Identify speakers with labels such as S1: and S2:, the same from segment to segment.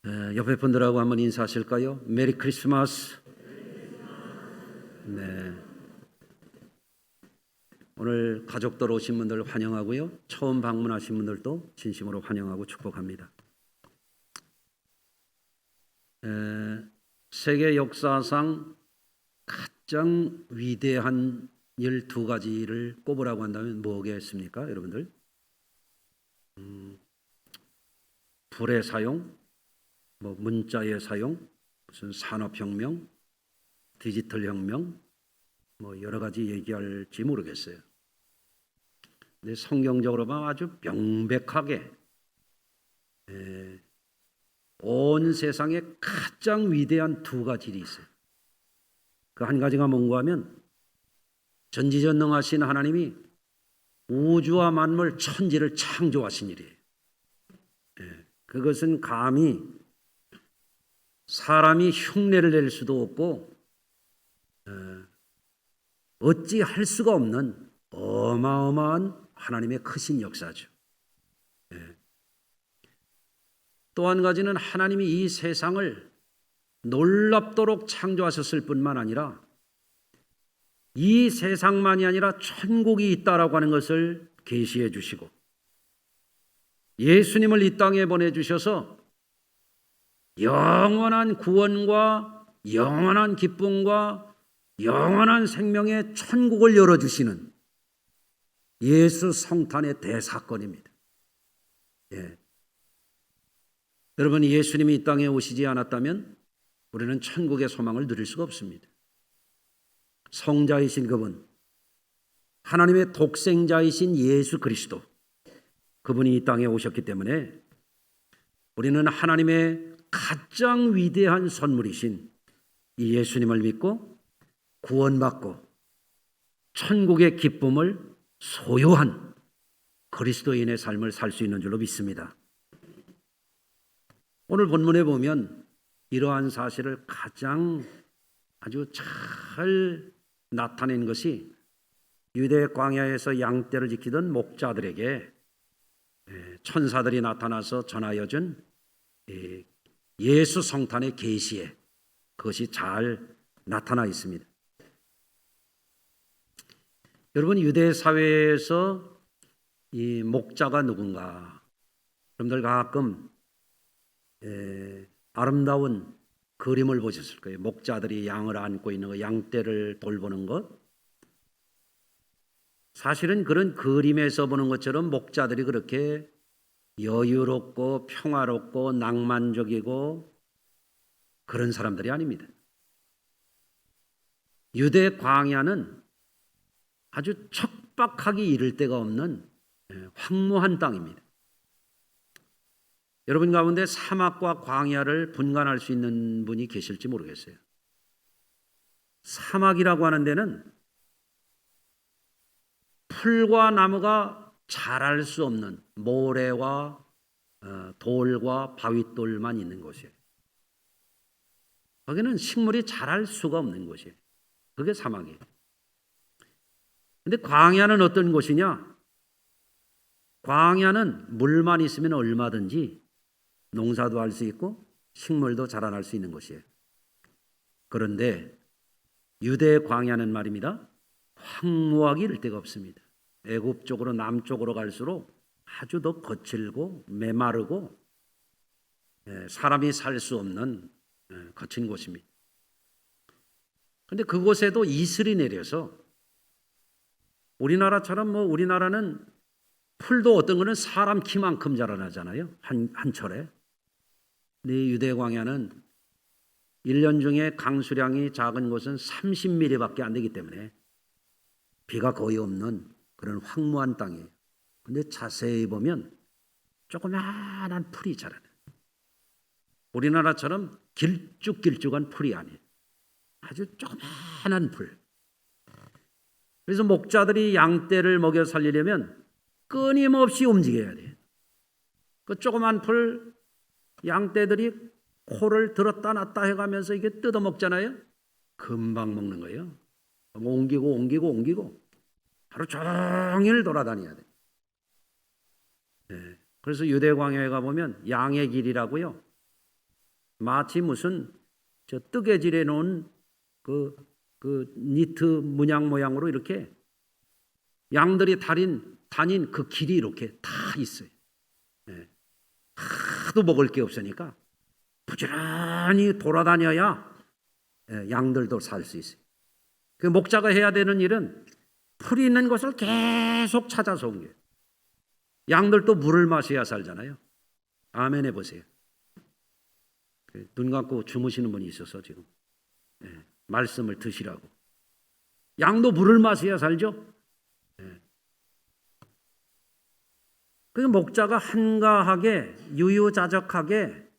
S1: 옆에 분들하고 한번 인사하실까요? 메리 크리스마스. 네. 오늘 가족들 오신 분들 환영하고요. 처음 방문하신 분들도 진심으로 환영하고 축복합니다. 세계 역사상 가장 위대한 12가지를 꼽으라고 한다면 뭐겠습니까, 여러분들? 불의 사용, 문자의 사용, 무슨 산업혁명, 디지털 혁명, 여러 가지 얘기할지 모르겠어요. 근데 성경적으로 보면 아주 명백하게 온 세상에 가장 위대한 두 가지 일이 있어요. 그 한 가지가 뭔가 하면 전지전능하신 하나님이 우주와 만물 천지를 창조하신 일이에요. 그것은 감히 사람이 흉내를 낼 수도 없고 어찌 할 수가 없는 어마어마한 하나님의 크신 역사죠. 또 한 가지는 하나님이 이 세상을 놀랍도록 창조하셨을 뿐만 아니라 이 세상만이 아니라 천국이 있다라고 하는 것을 계시해 주시고 예수님을 이 땅에 보내주셔서 영원한 구원과 영원한 기쁨과 영원한 생명의 천국을 열어주시는 예수 성탄의 대사건입니다. 여러분, 예수님이 이 땅에 오시지 않았다면 우리는 천국의 소망을 누릴 수가 없습니다. 성자이신 그분, 하나님의 독생자이신 예수 그리스도, 그분이 이 땅에 오셨기 때문에 우리는 하나님의 가장 위대한 선물이신 이 예수님을 믿고 구원받고 천국의 기쁨을 소유한 그리스도인의 삶을 살 수 있는 줄로 믿습니다. 오늘 본문에 보면 이러한 사실을 가장 아주 잘 나타낸 것이 유대 광야에서 양떼를 지키던 목자들에게 천사들이 나타나서 전하여준 예수 성탄의 계시에 그것이 잘 나타나 있습니다. 여러분, 유대 사회에서 이 목자가 누군가? 여러분들 가끔 아름다운 그림을 보셨을 거예요. 목자들이 양을 안고 있는 거, 양떼를 돌보는 것. 사실은 그런 그림에서 보는 것처럼 목자들이 그렇게 여유롭고 평화롭고 낭만적이고 그런 사람들이 아닙니다. 유대 광야는 아주 척박하기 이를 데가 없는 황무한 땅입니다. 여러분 가운데 사막과 광야를 분간할 수 있는 분이 계실지 모르겠어요. 사막이라고 하는 데는 풀과 나무가 자랄 수 없는 모래와 돌과 바윗돌만 있는 곳이에요. 거기는 식물이 자랄 수가 없는 곳이에요. 그게 사막이에요. 그런데 광야는 어떤 곳이냐? 광야는 물만 있으면 얼마든지 농사도 할 수 있고 식물도 자라날 수 있는 곳이에요. 그런데 유대 광야는 말입니다. 황무하기 이를 데가 없습니다. 애굽 쪽으로 남쪽으로 갈수록 아주 더 거칠고 메마르고 사람이 살 수 없는 거친 곳입니다. 그런데 그곳에도 이슬이 내려서 우리나라처럼 우리나라는 풀도 어떤 거는 사람 키만큼 자라나잖아요. 한 철에. 근데 유대 광야는 1년 중에 강수량이 작은 곳은 30mm밖에 안 되기 때문에 비가 거의 없는 그런 황무한 땅이에요. 근데 자세히 보면 조그마한 풀이 자라요. 우리나라처럼 길쭉길쭉한 풀이 아니에요. 아주 조그마한 풀. 그래서 목자들이 양떼를 먹여 살리려면 끊임없이 움직여야 돼요. 그 조그만 풀 양떼들이 코를 들었다 놨다 해가면서 이게 뜯어먹잖아요. 금방 먹는 거예요. 옮기고 하루 종일 돌아다녀야 돼요. 그래서 유대 광야에 가보면 양의 길이라고요. 마치 무슨 저 뜨개질해 놓은 그 니트 문양 모양으로 이렇게 양들이 다닌 그 길이 이렇게 다 있어요. 예. 하도 먹을 게 없으니까 부지런히 돌아다녀야 양들도 살 수 있어요. 그 목자가 해야 되는 일은 풀이 있는 곳을 계속 찾아서 온 거예요. 양들도 물을 마셔야 살잖아요. 아멘 해보세요. 눈 감고 주무시는 분이 있어서 지금 말씀을 드시라고. 양도 물을 마셔야 살죠. 그 목자가 한가하게 유유자적하게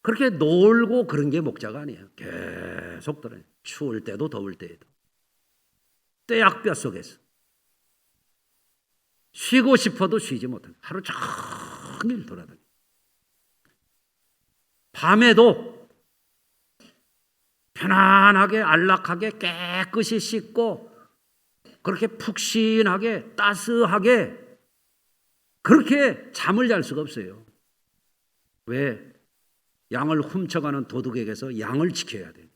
S1: 그렇게 놀고 그런 게 목자가 아니에요. 계속 돌아요. 추울 때도 더울 때에도 떼약볕 속에서 쉬고 싶어도 쉬지 못하고 하루 종일 돌아다녀요. 밤에도 편안하게 안락하게 깨끗이 씻고 그렇게 푹신하게 따스하게 그렇게 잠을 잘 수가 없어요. 왜? 양을 훔쳐가는 도둑에게서 양을 지켜야 돼요.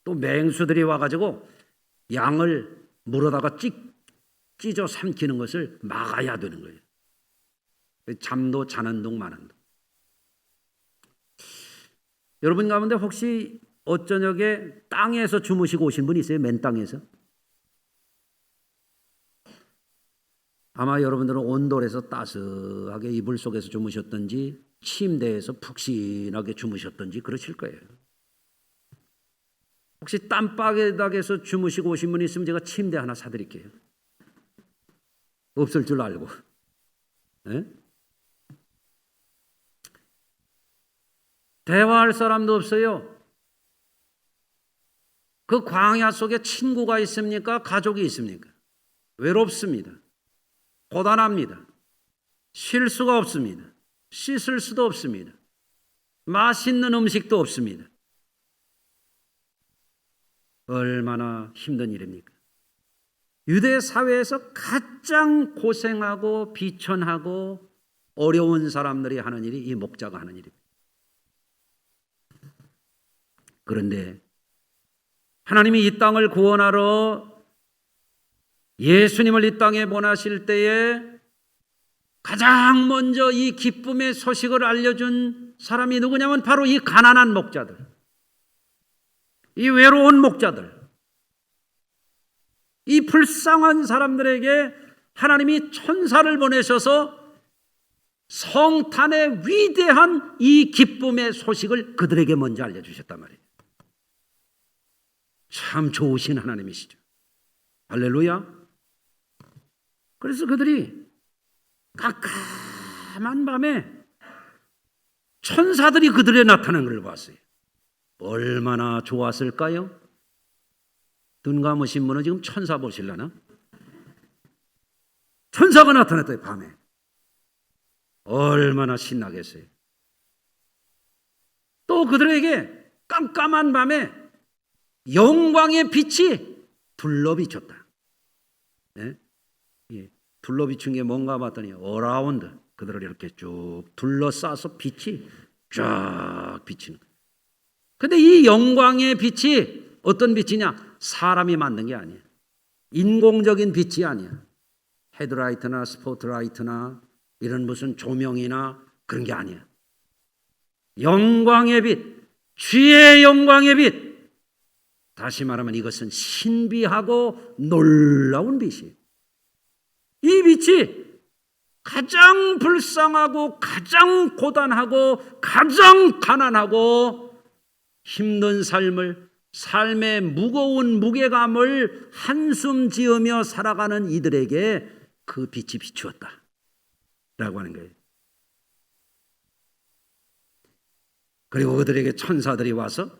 S1: 또 맹수들이 와가지고 양을 물어다가 찢어 삼키는 것을 막아야 되는 거예요. 잠도 자는 둥 마는 둥. 여러분 가운데 혹시 어저녁에 땅에서 주무시고 오신 분 있어요? 맨 땅에서? 아마 여러분들은 온돌에서 따스하게 이불 속에서 주무셨던지 침대에서 푹신하게 주무셨던지 그러실 거예요. 혹시 땀바닥에서 주무시고 오신 분 있으면 제가 침대 하나 사드릴게요. 없을 줄 알고. 네? 대화할 사람도 없어요. 그 광야 속에 친구가 있습니까? 가족이 있습니까? 외롭습니다. 고단합니다. 쉴 수가 없습니다. 씻을 수도 없습니다. 맛있는 음식도 없습니다. 얼마나 힘든 일입니까? 유대 사회에서 가장 고생하고 비천하고 어려운 사람들이 하는 일이 이 목자가 하는 일입니다. 그런데 하나님이 이 땅을 구원하러 예수님을 이 땅에 보내실 때에 가장 먼저 이 기쁨의 소식을 알려준 사람이 누구냐면 바로 이 가난한 목자들, 이 외로운 목자들, 이 불쌍한 사람들에게 하나님이 천사를 보내셔서 성탄의 위대한 이 기쁨의 소식을 그들에게 먼저 알려주셨단 말이에요. 참 좋으신 하나님이시죠. 할렐루야. 그래서 그들이 깜깜한 밤에 천사들이 그들에 나타나는 걸 봤어요. 얼마나 좋았을까요? 눈 감으신 분은 지금 천사 보실려나? 천사가 나타났어요. 밤에. 얼마나 신나겠어요. 또 그들에게 깜깜한 밤에 영광의 빛이 둘러비쳤다. 네? 둘러비춘 게 뭔가 봤더니 어라운드, 그들을 이렇게 쭉 둘러싸서 빛이 쫙 비치는 거예요. 근데 이 영광의 빛이 어떤 빛이냐? 사람이 만든 게 아니에요. 인공적인 빛이 아니야. 헤드라이트나 스포트라이트나 이런 무슨 조명이나 그런 게 아니야. 영광의 빛, 주의 영광의 빛. 다시 말하면 이것은 신비하고 놀라운 빛이에요. 이 빛이 가장 불쌍하고 가장 고단하고 가장 가난하고 힘든 삶의 무거운 무게감을 한숨 지으며 살아가는 이들에게 그 빛이 비추었다 라고 하는 거예요. 그리고 그들에게 천사들이 와서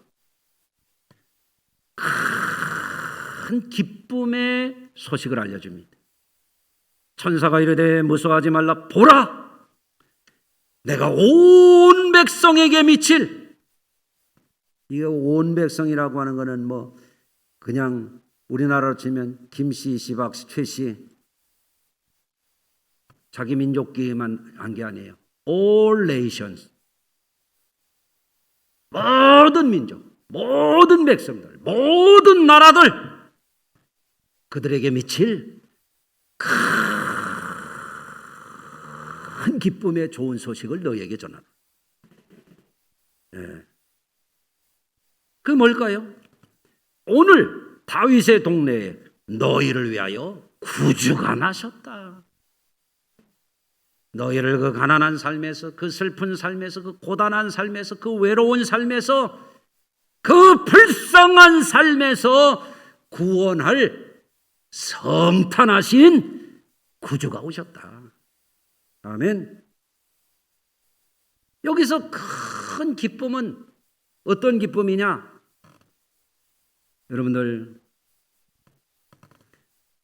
S1: 큰 기쁨의 소식을 알려줍니다. 천사가 이르되 무서워하지 말라. 보라, 내가 온 백성에게 미칠, 이게 온 백성이라고 하는 거는 뭐 그냥 우리나라로 치면 김씨, 시박씨, 최씨, 자기 민족끼리만 한 게 아니에요. All nations, 모든 민족, 모든 백성들, 모든 나라들 그들에게 미칠 큰 기쁨의 좋은 소식을 너희에게 전하라. 예. 그 뭘까요? 오늘 다윗의 동네에 너희를 위하여 구주가 나셨다. 너희를 그 가난한 삶에서, 그 슬픈 삶에서, 그 고단한 삶에서, 그 외로운 삶에서, 그 불쌍한 삶에서 구원할 성탄하신 구주가 오셨다. 아멘. 여기서 큰 기쁨은 어떤 기쁨이냐? 여러분들,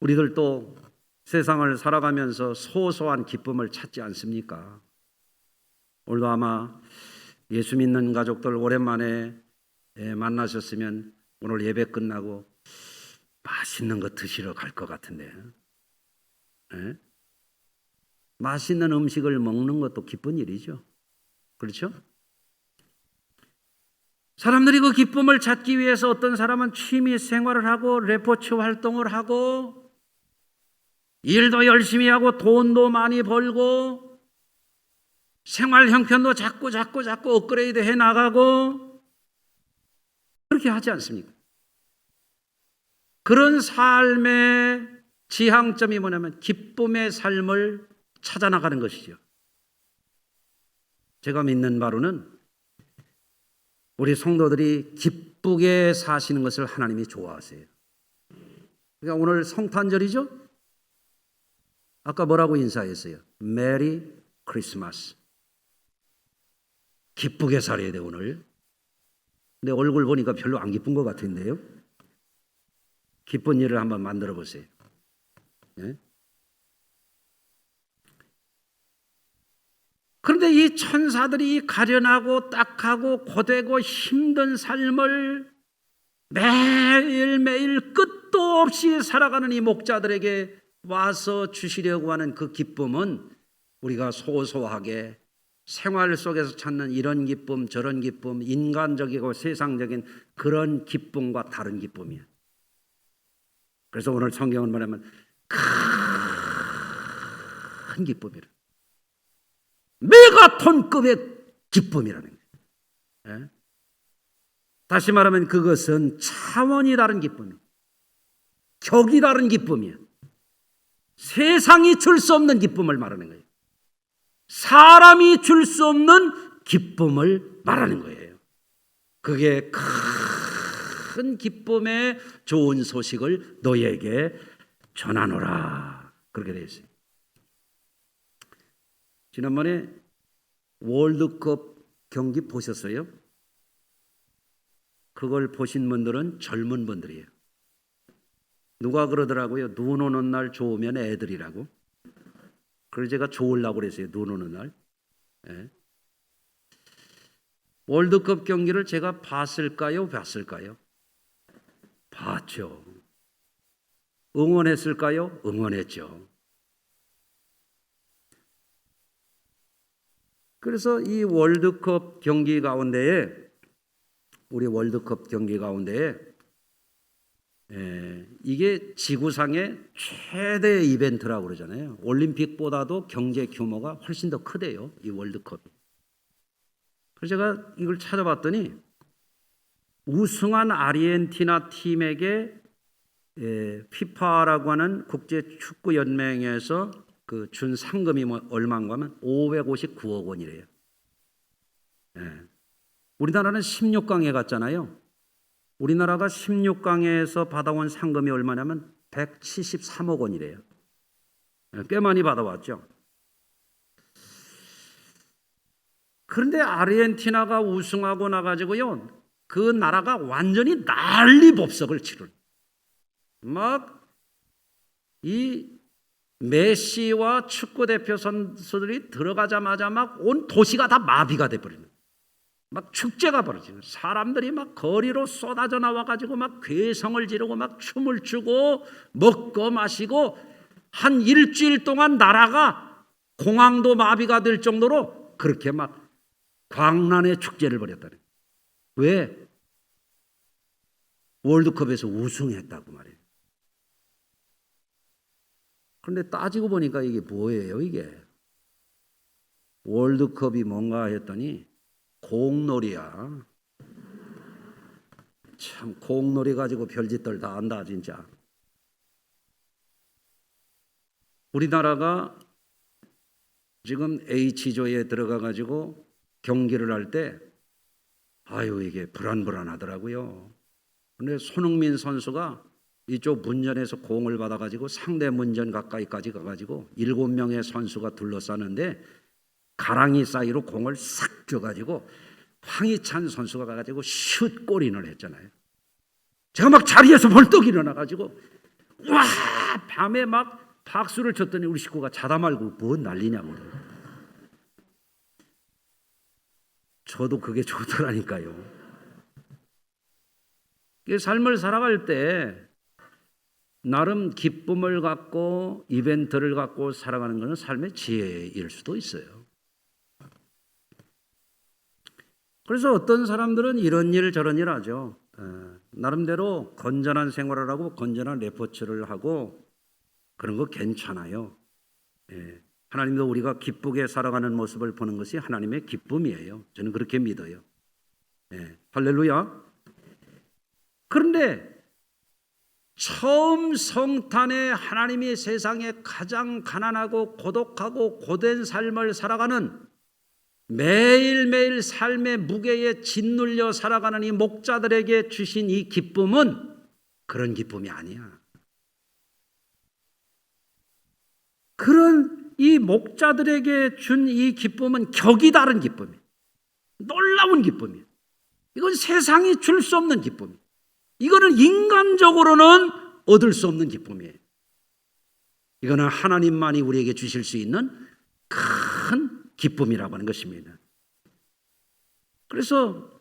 S1: 우리들도 세상을 살아가면서 소소한 기쁨을 찾지 않습니까? 오늘도 아마 예수 믿는 가족들 오랜만에 만나셨으면 오늘 예배 끝나고 맛있는 거 드시러 갈 것 같은데, 예? 맛있는 음식을 먹는 것도 기쁜 일이죠. 그렇죠? 사람들이 그 기쁨을 찾기 위해서 어떤 사람은 취미 생활을 하고 레포츠 활동을 하고 일도 열심히 하고 돈도 많이 벌고 생활 형편도 자꾸 업그레이드 해 나가고 그렇게 하지 않습니까? 그런 삶의 지향점이 뭐냐면 기쁨의 삶을 찾아 나가는 것이죠. 제가 믿는 바로는 우리 성도들이 기쁘게 사시는 것을 하나님이 좋아하세요. 그러니까 오늘 성탄절이죠? 아까 뭐라고 인사했어요? 메리 크리스마스. 기쁘게 살아야 돼 오늘. 근데 얼굴 보니까 별로 안 기쁜 것 같은데요. 기쁜 일을 한번 만들어 보세요. 네? 그런데 이 천사들이 가련하고 딱하고 고되고 힘든 삶을 매일매일 끝도 없이 살아가는 이 목자들에게 와서 주시려고 하는 그 기쁨은 우리가 소소하게 생활 속에서 찾는 이런 기쁨 저런 기쁨 인간적이고 세상적인 그런 기쁨과 다른 기쁨이에요. 그래서 오늘 성경은 뭐냐면 큰 기쁨이라 메가톤급의 기쁨이라는 거예요. 예? 다시 말하면 그것은 차원이 다른 기쁨이에요. 격이 다른 기쁨이에요. 세상이 줄 수 없는 기쁨을 말하는 거예요. 사람이 줄 수 없는 기쁨을 말하는 거예요. 그게 큰 기쁨의 좋은 소식을 너희에게 전하노라. 그렇게 되어 있어요. 지난번에 월드컵 경기 보셨어요? 그걸 보신 분들은 젊은 분들이에요. 누가 그러더라고요. 눈 오는 날 좋으면 애들이라고. 그래서 제가 좋으려고 그랬어요. 눈 오는 날. 예. 월드컵 경기를 제가 봤을까요? 봤죠. 응원했을까요? 응원했죠. 그래서 이 월드컵 경기 가운데에 우리 월드컵 경기 가운데에 이게 지구상의 최대 이벤트라고 그러잖아요. 올림픽보다도 경제 규모가 훨씬 더 크대요. 이 월드컵이. 그래서 제가 이걸 찾아봤더니 우승한 아르헨티나 팀에게 피파라고 하는 국제축구연맹에서 그 준 상금이 얼마인가 하면 559억 원이래요. 우리나라는 16강에 갔잖아요. 우리나라가 16강에서 받아온 상금이 얼마냐면 173억 원이래요. 꽤 많이 받아왔죠. 그런데 아르헨티나가 우승하고 나가지고요, 그 나라가 완전히 난리법석을 치른. 막 이 메시와 축구대표 선수들이 들어가자마자 막 온 도시가 다 마비가 돼버리는. 막 축제가 벌어지는. 사람들이 막 거리로 쏟아져 나와가지고 막 괴성을 지르고 막 춤을 추고 먹고 마시고 한 일주일 동안 나라가 공항도 마비가 될 정도로 그렇게 막 광란의 축제를 벌였다는. 왜? 월드컵에서 우승했다고 말이에요. 그런데 따지고 보니까 이게 뭐예요, 이게? 월드컵이 뭔가 했더니 공놀이야. 참 공놀이 가지고 별짓들 다 안다 진짜. 우리나라가 지금 H조에 들어가 가지고 경기를 할 때 아유 이게 불안하더라고요. 그런데 손흥민 선수가 이쪽 문전에서 공을 받아 가지고 상대 문전 가까이까지 가 가지고 7명의 선수가 둘러싸는데 가랑이 사이로 공을 싹 줘 가지고 황희찬 선수가 가 가지고 슛 골인을 했잖아요. 제가 막 자리에서 벌떡 일어나 가지고 와 밤에 막 박수를 쳤더니 우리 식구가 자다 말고 뭐 난리냐고. 저도 그게 좋더라니까요. 삶을 살아갈 때 나름 기쁨을 갖고 이벤트를 갖고 살아가는 것은 삶의 지혜일 수도 있어요. 그래서 어떤 사람들은 이런 일 저런 일 하죠. 나름대로 건전한 생활을 하고 건전한 레포츠를 하고 그런 거 괜찮아요. 하나님도 우리가 기쁘게 살아가는 모습을 보는 것이 하나님의 기쁨이에요. 저는 그렇게 믿어요. 할렐루야. 그런데 처음 성탄에 하나님이 세상에 가장 가난하고 고독하고 고된 삶을 살아가는 매일매일 삶의 무게에 짓눌려 살아가는 이 목자들에게 주신 이 기쁨은 그런 기쁨이 아니야. 그런 이 목자들에게 준 이 기쁨은 격이 다른 기쁨이에요. 놀라운 기쁨이에요. 이건 세상이 줄 수 없는 기쁨이에요. 이거는 인간적으로는 얻을 수 없는 기쁨이에요. 이거는 하나님만이 우리에게 주실 수 있는 큰 기쁨이라고 하는 것입니다. 그래서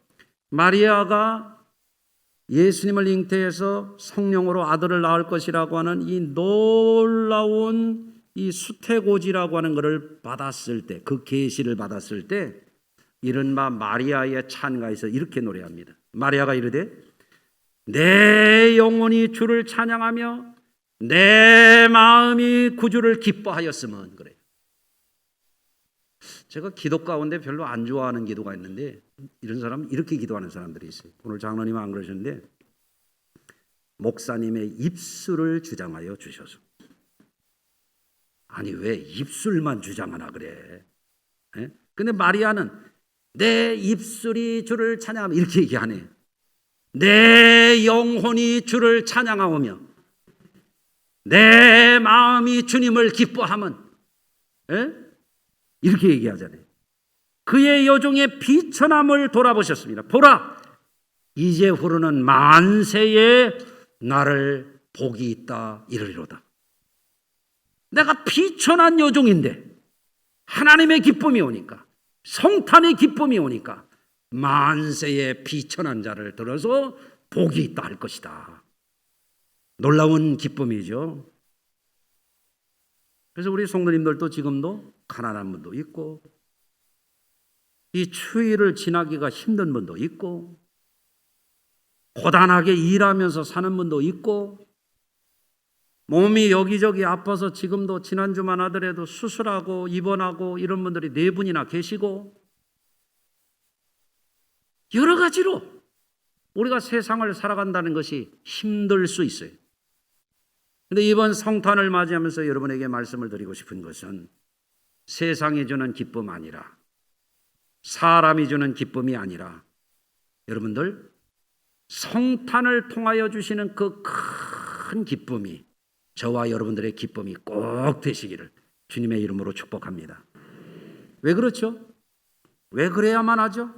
S1: 마리아가 예수님을 잉태해서 성령으로 아들을 낳을 것이라고 하는 이 놀라운 이 수태고지라고 하는 것을 받았을 때, 그 계시를 받았을 때 이른바 마리아의 찬가에서 이렇게 노래합니다. 마리아가 이르되 내 영혼이 주를 찬양하며 내 마음이 구주를 기뻐하였으면. 그래요. 제가 기도 가운데 별로 안 좋아하는 기도가 있는데 이런 사람 이렇게 기도하는 사람들이 있어요. 오늘 장로님은 안 그러셨는데 목사님의 입술을 주장하여 주셔서. 아니 왜 입술만 주장하나 그래. 근데 마리아는 내 입술이 주를 찬양하며 이렇게 얘기하네. 내 영혼이 주를 찬양하오며 내 마음이 주님을 기뻐하면 이렇게 얘기하잖아요. 그의 여종의 비천함을 돌아보셨습니다. 보라 이제후로는 만세에 나를 복이 있다 이르리로다. 내가 비천한 여종인데 하나님의 기쁨이 오니까 성탄의 기쁨이 오니까 만세의 비천한 자를 들어서 복이 있다 할 것이다. 놀라운 기쁨이죠. 그래서 우리 성도님들도 지금도 가난한 분도 있고 이 추위를 지나기가 힘든 분도 있고 고단하게 일하면서 사는 분도 있고 몸이 여기저기 아파서 지금도 지난주만 하더라도 수술하고 입원하고 이런 분들이 4분이나 계시고 여러 가지로 우리가 세상을 살아간다는 것이 힘들 수 있어요. 그런데 이번 성탄을 맞이하면서 여러분에게 말씀을 드리고 싶은 것은 세상이 주는 기쁨 아니라 사람이 주는 기쁨이 아니라 여러분들 성탄을 통하여 주시는 그 큰 기쁨이 저와 여러분들의 기쁨이 꼭 되시기를 주님의 이름으로 축복합니다. 왜 그렇죠? 왜 그래야만 하죠?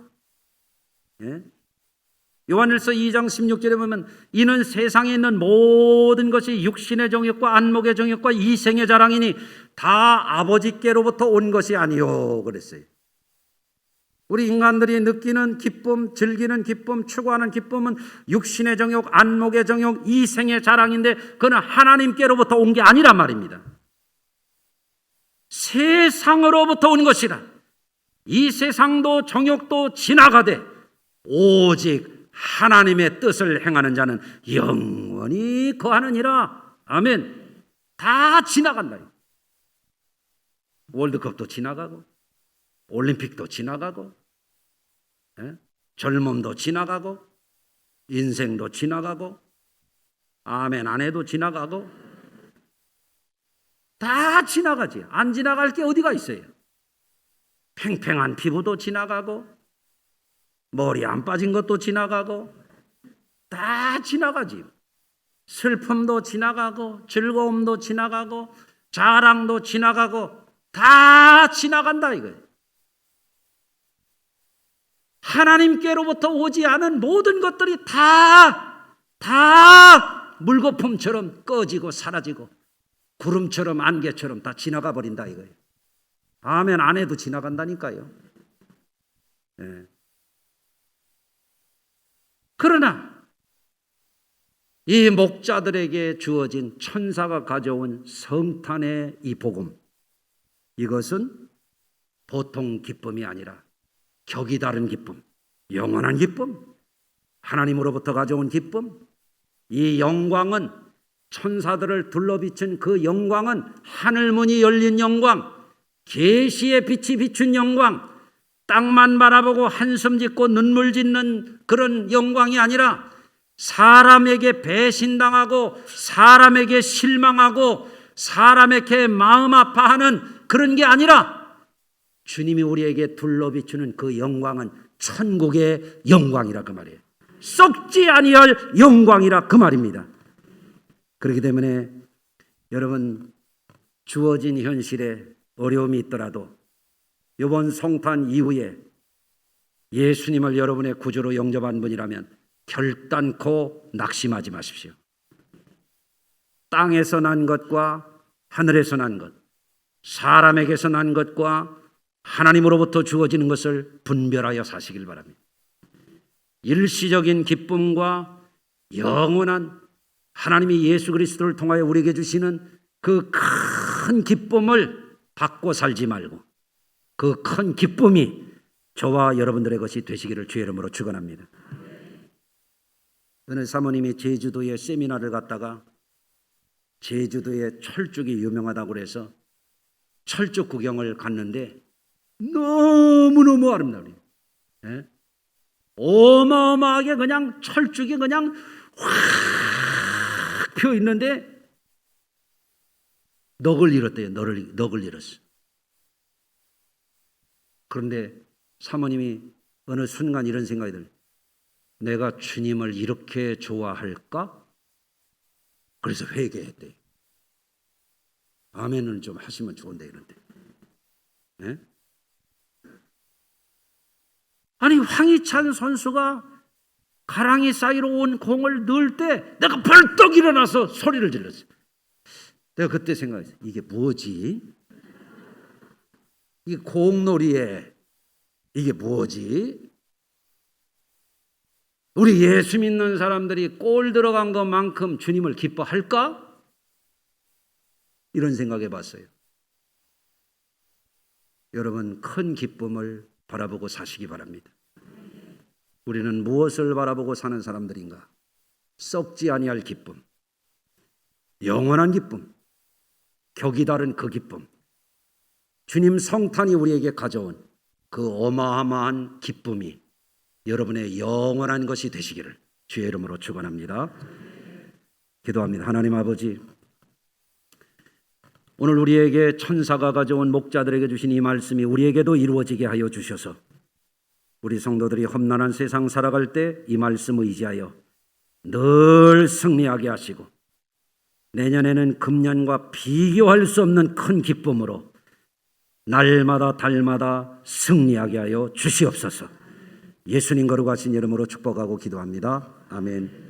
S1: 요한일서 2장 16절에 보면 이는 세상에 있는 모든 것이 육신의 정욕과 안목의 정욕과 이생의 자랑이니 다 아버지께로부터 온 것이 아니요 그랬어요. 우리 인간들이 느끼는 기쁨, 즐기는 기쁨, 추구하는 기쁨은 육신의 정욕, 안목의 정욕, 이생의 자랑인데 그건 하나님께로부터 온 게 아니란 말입니다. 세상으로부터 온 것이라. 이 세상도 정욕도 지나가되 오직 하나님의 뜻을 행하는 자는 영원히 거하느니라. 아멘. 다 지나간다. 월드컵도 지나가고 올림픽도 지나가고 젊음도 지나가고 인생도 지나가고 아멘 안 해도 지나가고 다 지나가지. 안 지나갈 게 어디가 있어요. 팽팽한 피부도 지나가고 머리 안 빠진 것도 지나가고 다 지나가지. 슬픔도 지나가고 즐거움도 지나가고 자랑도 지나가고 다 지나간다 이거예요. 하나님께로부터 오지 않은 모든 것들이 다 물거품처럼 꺼지고 사라지고 구름처럼 안개처럼 다 지나가 버린다 이거예요. 아멘 안 해도 지나간다니까요. 네. 그러나 이 목자들에게 주어진 천사가 가져온 성탄의 이 복음, 이것은 보통 기쁨이 아니라 격이 다른 기쁨, 영원한 기쁨, 하나님으로부터 가져온 기쁨. 이 영광은 천사들을 둘러비춘 그 영광은 하늘문이 열린 영광, 계시의 빛이 비춘 영광, 땅만 바라보고 한숨 짓고 눈물 짓는 그런 영광이 아니라 사람에게 배신당하고 사람에게 실망하고 사람에게 마음 아파하는 그런 게 아니라 주님이 우리에게 둘러비추는 그 영광은 천국의 영광이라 그 말이에요. 썩지 아니할 영광이라 그 말입니다. 그렇기 때문에 여러분 주어진 현실에 어려움이 있더라도 이번 성탄 이후에 예수님을 여러분의 구주로 영접한 분이라면 결단코 낙심하지 마십시오. 땅에서 난 것과 하늘에서 난 것, 사람에게서 난 것과 하나님으로부터 주어지는 것을 분별하여 사시길 바랍니다. 일시적인 기쁨과 영원한 하나님이 예수 그리스도를 통하여 우리에게 주시는 그 큰 기쁨을 받고 살지 말고 그 큰 기쁨이 저와 여러분들의 것이 되시기를 주의 이름으로 축원합니다. 어느 사모님이 제주도에 세미나를 갔다가 제주도에 철쭉이 유명하다고 그래서 철쭉 구경을 갔는데 너무너무 아름다워요. 예? 어마어마하게 그냥 철쭉이 그냥 확 펴 있는데 넋을 잃었대요. 넋을 잃었어. 그런데 사모님이 어느 순간 이런 생각이 들어요. 내가 주님을 이렇게 좋아할까? 그래서 회개했대요. 아멘을 좀 하시면 좋은데 이런데. 네? 아니 황희찬 선수가 가랑이 사이로 온 공을 넣을 때 내가 벌떡 일어나서 소리를 질렀어요. 내가 그때 생각했어요. 이게 뭐지? 이 공놀이에 이게 뭐지? 우리 예수 믿는 사람들이 골 들어간 것만큼 주님을 기뻐할까? 이런 생각해 봤어요. 여러분 큰 기쁨을 바라보고 사시기 바랍니다. 우리는 무엇을 바라보고 사는 사람들인가? 썩지 아니할 기쁨, 영원한 기쁨, 격이 다른 그 기쁨, 주님 성탄이 우리에게 가져온 그 어마어마한 기쁨이 여러분의 영원한 것이 되시기를 주의 이름으로 축원합니다. 기도합니다. 하나님 아버지, 오늘 우리에게 천사가 가져온 목자들에게 주신 이 말씀이 우리에게도 이루어지게 하여 주셔서 우리 성도들이 험난한 세상 살아갈 때 이 말씀을 의지하여 늘 승리하게 하시고 내년에는 금년과 비교할 수 없는 큰 기쁨으로 날마다 달마다 승리하게 하여 주시옵소서. 예수님 거룩하신 이름으로 축복하고 기도합니다. 아멘.